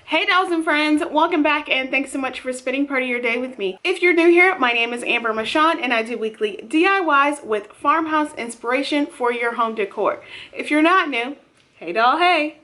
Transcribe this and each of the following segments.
Hey dolls and friends, welcome back and thanks so much for spending part of your day with me. If you're new here, my name is Amber Michon and I do weekly DIYs with farmhouse inspiration for your home decor. If you're not new, hey doll, hey.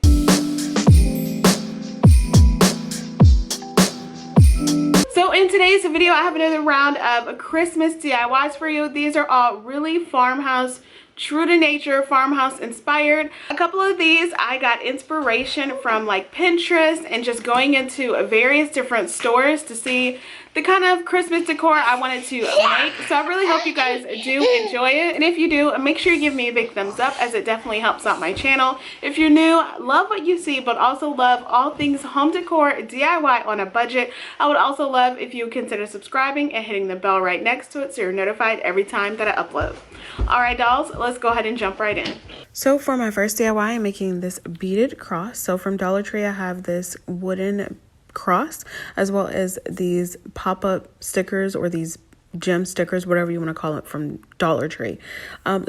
So in today's video, I have another round of Christmas DIYs for you. These are all really farmhouse, true to nature, farmhouse inspired. A couple of these I got inspiration from like Pinterest and just going into various different stores to see the kind of Christmas decor I wanted to make. So I really hope you guys do enjoy it. And if you do, make sure you give me a big thumbs up as it definitely helps out my channel. If you're new, love what you see, but also love all things home decor, DIY on a budget. I would also love if you consider subscribing and hitting the bell right next to it so you're notified every time that I upload. Alright dolls, let's go ahead and jump right in. So for my first DIY, I'm making this beaded cross. So from Dollar Tree, I have this wooden cross as well as these pop-up stickers or these gem stickers, whatever you want to call it, from Dollar Tree.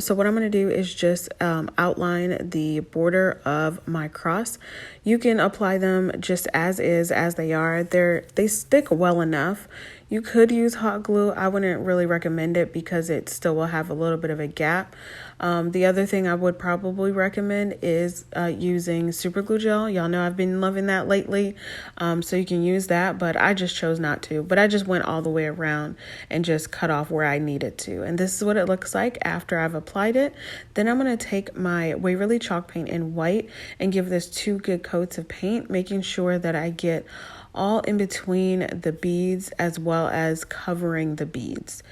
So what I'm going to do is just outline the border of my cross. You can apply them just as is, as they are. They stick well enough. You could use hot glue. I wouldn't really recommend it because it still will have a little bit of a gap. The other thing I would probably recommend is using super glue gel. Y'all know I've been loving that lately. So you can use that, but I just chose not to. But I just went all the way around and just cut off where I needed to. And this is what it looks like after I've applied it. Then I'm going to take my Waverly chalk paint in white and give this 2 good coats of paint, making sure that I get all in between the beads as well as covering the beads.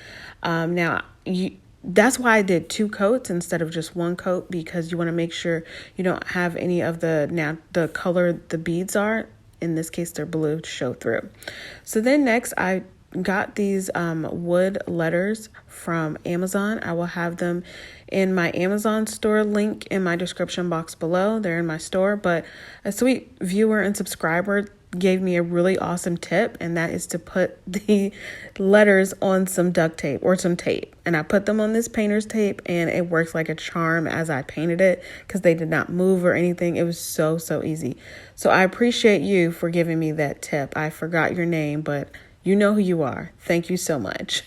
That's why I did 2 coats instead of just 1 coat, because you want to make sure you don't have any of the color the beads are. In this case, they're blue, to show through. So then next I got these wood letters from Amazon. I will have them in my Amazon store link in my description box below. They're in my store, but a sweet viewer and subscriber gave me a really awesome tip, and that is to put the letters on some duct tape or some tape. And I put them on this painter's tape and it works like a charm as I painted it because they did not move or anything. It was so easy. So I appreciate you for giving me that tip. I forgot your name, but you know who you are. Thank you so much.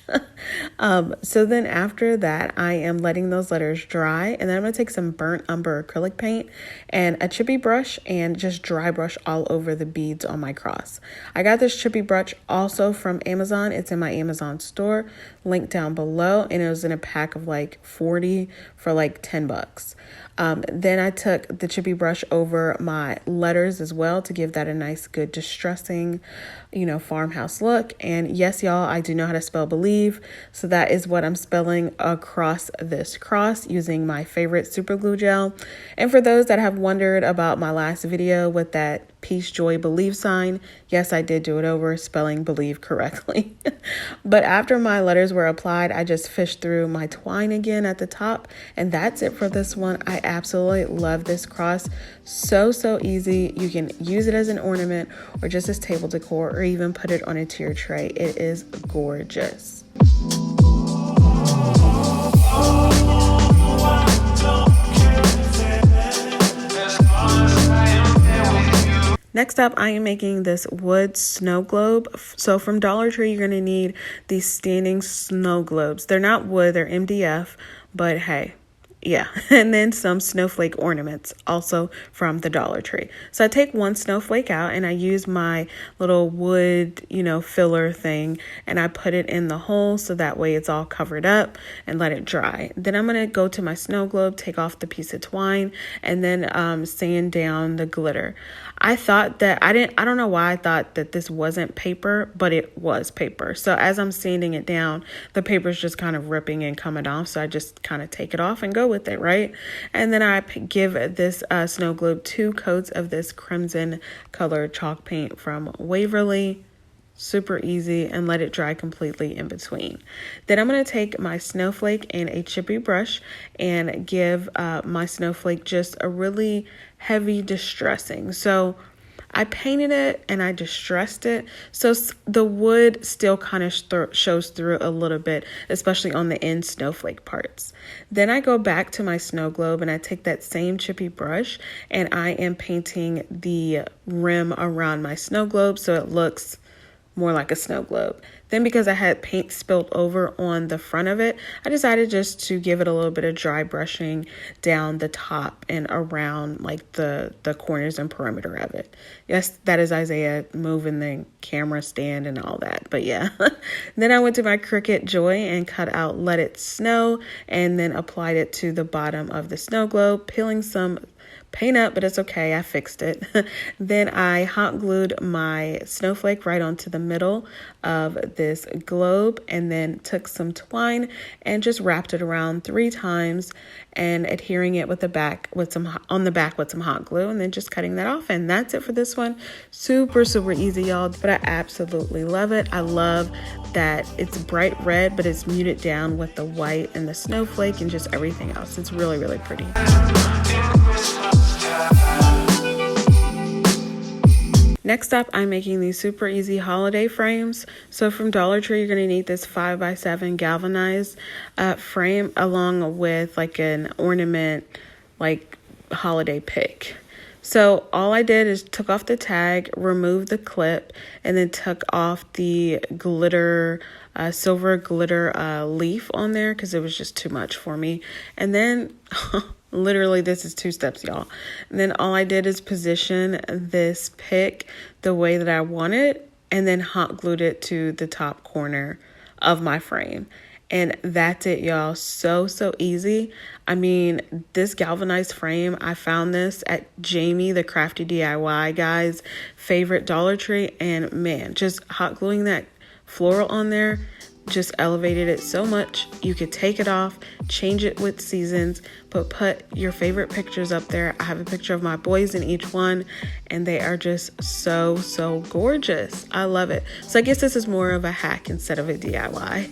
So then after that, I am letting those letters dry, and then I'm going to take some burnt umber acrylic paint and a chippy brush and just dry brush all over the beads on my cross. I got this chippy brush also from Amazon. It's in my Amazon store, linked down below, and it was in a pack of like 40 for like $10. Then I took the chippy brush over my letters as well to give that a nice, good, distressing, farmhouse look. And yes, y'all, I do know how to spell believe. So that is what I'm spelling across this cross using my favorite super glue gel. And for those that have wondered about my last video with that peace, joy, believe sign, yes, I did do it over, spelling believe correctly. But after my letters were applied, I just fished through my twine again at the top, and that's it for this one. I absolutely love this cross. So easy. You can use it as an ornament or just as table decor, or even put it on a tier tray. It is gorgeous. Next up, I am making this wood snow globe. So from Dollar Tree, you're going to need these standing snow globes. They're not wood, they're MDF, but hey, yeah. And then some snowflake ornaments also from the Dollar Tree. So I take 1 snowflake out and I use my little wood, filler thing, and I put it in the hole so that way it's all covered up and let it dry. Then I'm going to go to my snow globe, take off the piece of twine, and then sand down the glitter. I thought that I don't know why I thought that this wasn't paper, but it was paper. So as I'm sanding it down, the paper's just kind of ripping and coming off. So I just kind of take it off and go with it, right? And then I give this snow globe 2 coats of this crimson colored chalk paint from Waverly. Super easy, and let it dry completely in between. Then I'm going to take my snowflake and a chippy brush and give my snowflake just a really heavy distressing. So I painted it and I distressed it, so the wood still kind of shows through a little bit, especially on the end snowflake parts. Then I go back to my snow globe and I take that same chippy brush and I am painting the rim around my snow globe so it looks more like a snow globe. Then because I had paint spilled over on the front of it, I decided just to give it a little bit of dry brushing down the top and around like the corners and perimeter of it. Yes, that is Isaiah moving the camera stand and all that, but yeah. Then I went to my Cricut Joy and cut out Let It Snow and then applied it to the bottom of the snow globe, peeling some paint up, but it's okay, I fixed it. Then I hot glued my snowflake right onto the middle of this globe and then took some twine and just wrapped it around 3 times and adhering it with the back with some hot glue and then just cutting that off. And that's it for this one. Super easy, y'all, but I absolutely love it. I love that it's bright red, but it's muted down with the white and the snowflake and just everything else. It's really pretty. Next up, I'm making these super easy holiday frames. So from Dollar Tree, you're going to need this 5x7 galvanized frame along with like an ornament, like holiday pick. So all I did is took off the tag, removed the clip, and then took off the glitter, silver glitter leaf on there because it was just too much for me. And then literally, this is 2 steps, y'all. And then all I did is position this pick the way that I want it and then hot glued it to the top corner of my frame. And that's it, y'all. So easy. I mean, this galvanized frame, I found this at Jamie, the Crafty DIY guy's favorite Dollar Tree. And man, just hot gluing that floral on there just elevated it so much. You could take it off, change it with seasons, but put your favorite pictures up there. I have a picture of my boys in each one, and they are just so gorgeous. I love it. So I guess this is more of a hack instead of a DIY.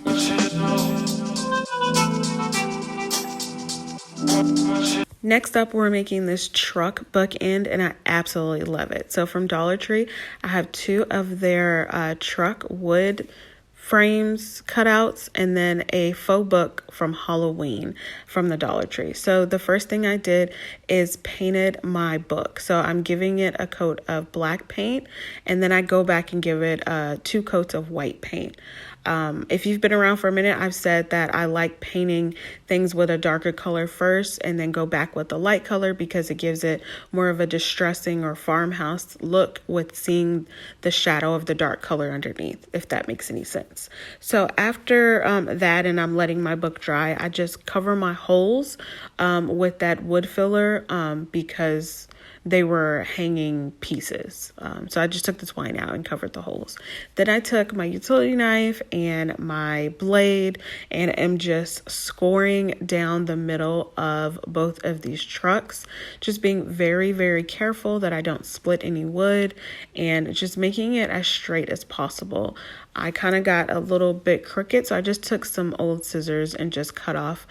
Next up, we're making this truck bookend, and I absolutely love it. So from Dollar Tree, I have 2 of their truck wood frames cutouts and then a faux book from Halloween from the Dollar Tree. So the first thing I did is painted my book. So I'm giving it a coat of black paint and then I go back and give it 2 coats of white paint. If you've been around for a minute, I've said that I like painting things with a darker color first and then go back with the light color because it gives it more of a distressing or farmhouse look with seeing the shadow of the dark color underneath, if that makes any sense. So after that, and I'm letting my book dry, I just cover my holes with that wood filler because they were hanging pieces. So I just took the twine out and covered the holes. Then I took my utility knife and my blade and am just scoring down the middle of both of these trucks, just being very careful that I don't split any wood and just making it as straight as possible. I kind of got a little bit crooked, so I just took some old scissors and just cut off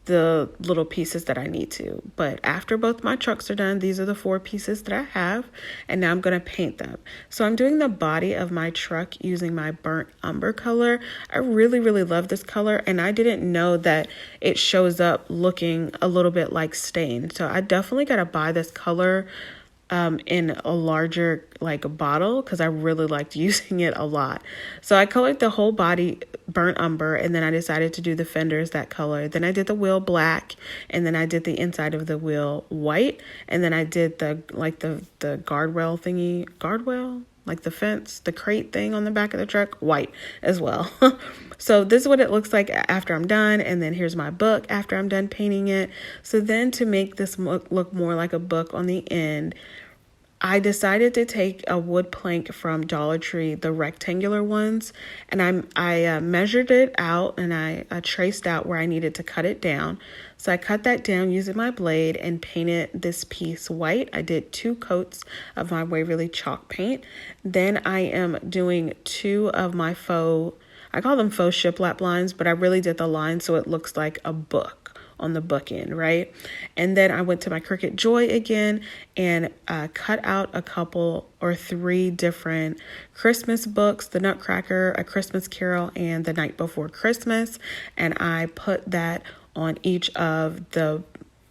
the little pieces that I need to. But after both my trucks are done, these are the 4 pieces that I have, and now I'm going to paint them. So I'm doing the body of my truck using my burnt umber color. I really love this color, and I didn't know that it shows up looking a little bit like stain. So I definitely got to buy this color in a larger bottle because I really liked using it a lot. So I colored the whole body burnt umber, and then I decided to do the fenders that color. Then I did the wheel black, and then I did the inside of the wheel white, and then I did the guardrail thingy, like the fence, the crate thing on the back of the truck, white as well. So this is what it looks like after I'm done. And then here's my book after I'm done painting it. So then to make this look more like a book on the end, I decided to take a wood plank from Dollar Tree, the rectangular ones, and I measured it out and I traced out where I needed to cut it down. So I cut that down using my blade and painted this piece white. I did 2 coats of my Waverly chalk paint. Then I am doing 2 of my I call them faux shiplap lines, but I really did the line so it looks like a book on the bookend, right? And then I went to my Cricut Joy again and cut out a couple or 3 different Christmas books, The Nutcracker, A Christmas Carol, and The Night Before Christmas. And I put that on each of the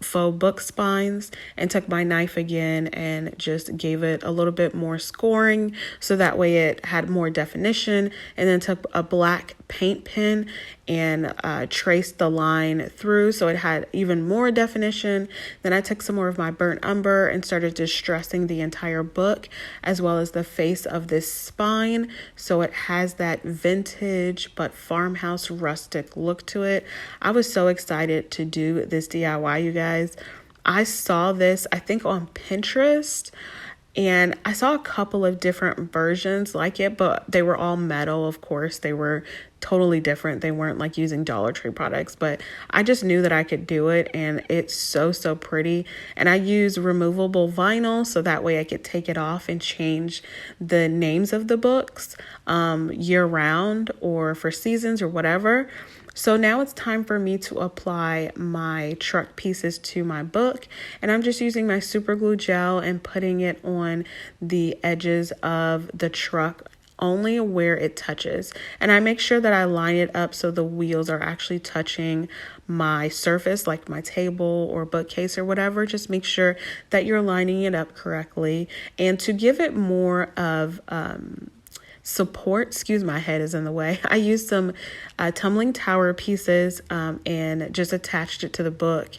faux book spines and took my knife again and just gave it a little bit more scoring so that way it had more definition, and then took a black paint pen and traced the line through so it had even more definition. Then I took some more of my burnt umber and started distressing the entire book as well as the face of this spine so it has that vintage but farmhouse rustic look to it. I was so excited to do this DIY, you guys. I saw this, I think, on Pinterest, and I saw a couple of different versions like it, but they were all metal, of course. They were totally different. They weren't like using Dollar Tree products, but I just knew that I could do it, and it's so pretty. And I use removable vinyl so that way I could take it off and change the names of the books year round or for seasons or whatever. So now it's time for me to apply my truck pieces to my book, and I'm just using my super glue gel and putting it on the edges of the truck only where it touches. And I make sure that I line it up so the wheels are actually touching my surface, like my table or bookcase or whatever. Just make sure that you're lining it up correctly. And to give it more of support, excuse my head is in the way, I used some tumbling tower pieces and just attached it to the book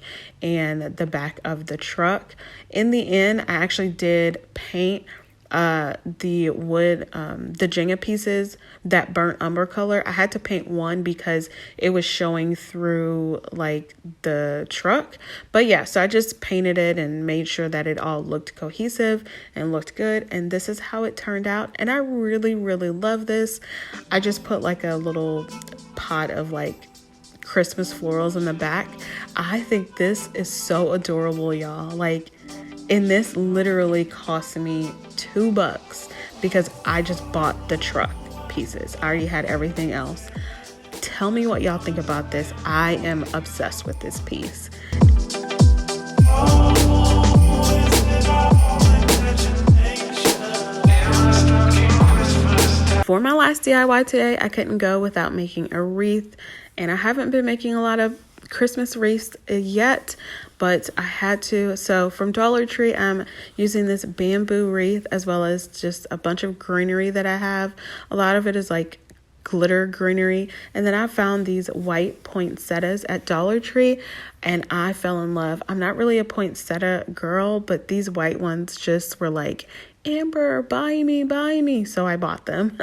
and the back of the truck. In the end, I actually did paint the wood, the Jenga pieces, that burnt umber color. I had to paint one because it was showing through like the truck. But yeah, so I just painted it and made sure that it all looked cohesive and looked good. And this is how it turned out. And I really love this. I just put like a little pot of like Christmas florals in the back. I think this is so adorable, y'all. Like, and this literally cost me $2 because I just bought the truck pieces. I already had everything else. Tell me what y'all think about this. I am obsessed with this piece. For my last DIY today, I couldn't go without making a wreath, and I haven't been making a lot of Christmas wreaths yet, but I had to. So from Dollar Tree, I'm using this bamboo wreath as well as just a bunch of greenery that I have. A lot of it is like glitter greenery, and then I found these white poinsettias at Dollar Tree and I fell in love. I'm not really a poinsettia girl, but these white ones just were like, Amber, buy me. So I bought them.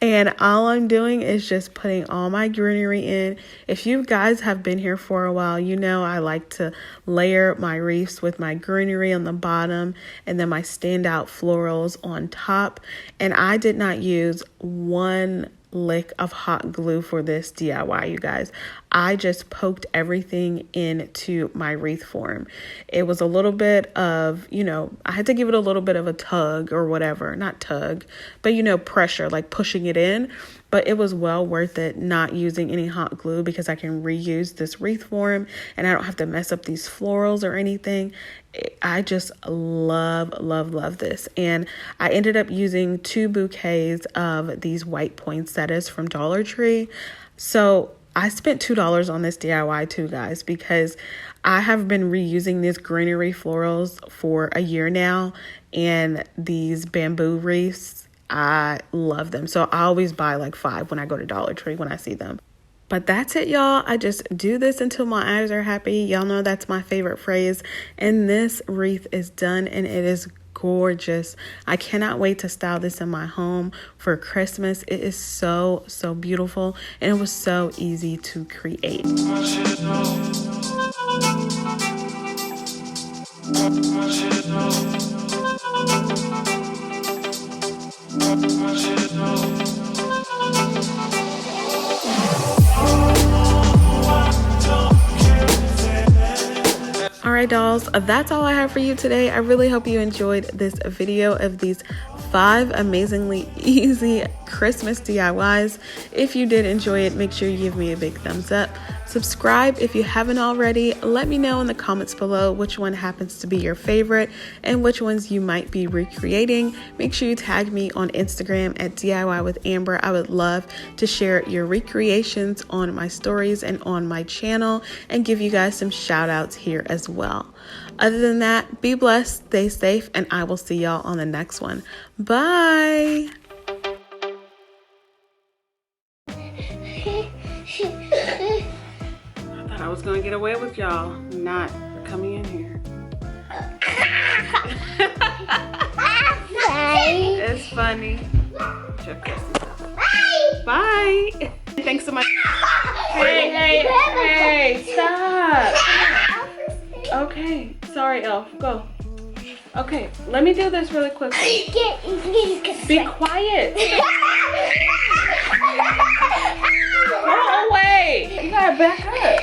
And all I'm doing is just putting all my greenery in. If you guys have been here for a while, you know I like to layer my wreaths with my greenery on the bottom and then my standout florals on top. And I did not use one lick of hot glue for this DIY, you guys. I just poked everything into my wreath form. It was a little bit of, I had to give it a little bit of a tug or whatever, not tug, but pressure, like pushing it in. But it was well worth it not using any hot glue because I can reuse this wreath form and I don't have to mess up these florals or anything. I just love this. And I ended up using 2 bouquets of these white poinsettias from Dollar Tree. So I spent $2 on this DIY too, guys, because I have been reusing these greenery florals for a year now, and these bamboo wreaths, I love them. So I always buy like 5 when I go to Dollar Tree when I see them. But that's it, y'all. I just do this until my eyes are happy. Y'all know that's my favorite phrase. And this wreath is done and it is gorgeous. I cannot wait to style this in my home for Christmas. It is so beautiful and it was so easy to create. All right, dolls, that's all I have for you today. I really hope you enjoyed this video of these 5 amazingly easy Christmas DIYs. If you did enjoy it, make sure you give me a big thumbs up. Subscribe if you haven't already. Let me know in the comments below which one happens to be your favorite and which ones you might be recreating. Make sure you tag me on Instagram at DIY with Amber. I would love to share your recreations on my stories and on my channel and give you guys some shout outs here as well. Other than that, be blessed, stay safe, and I will see y'all on the next one. Bye. I thought I was gonna get away with y'all not coming in here. It's funny. Bye. Thanks so much. Hey, stop. Okay, sorry, Elf. Go. Okay, let me do this really quickly. Be quiet. Go away. You gotta back up.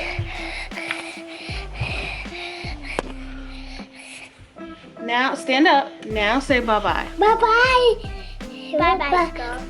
Now stand up. Now say bye-bye. Bye-bye. Bye-bye.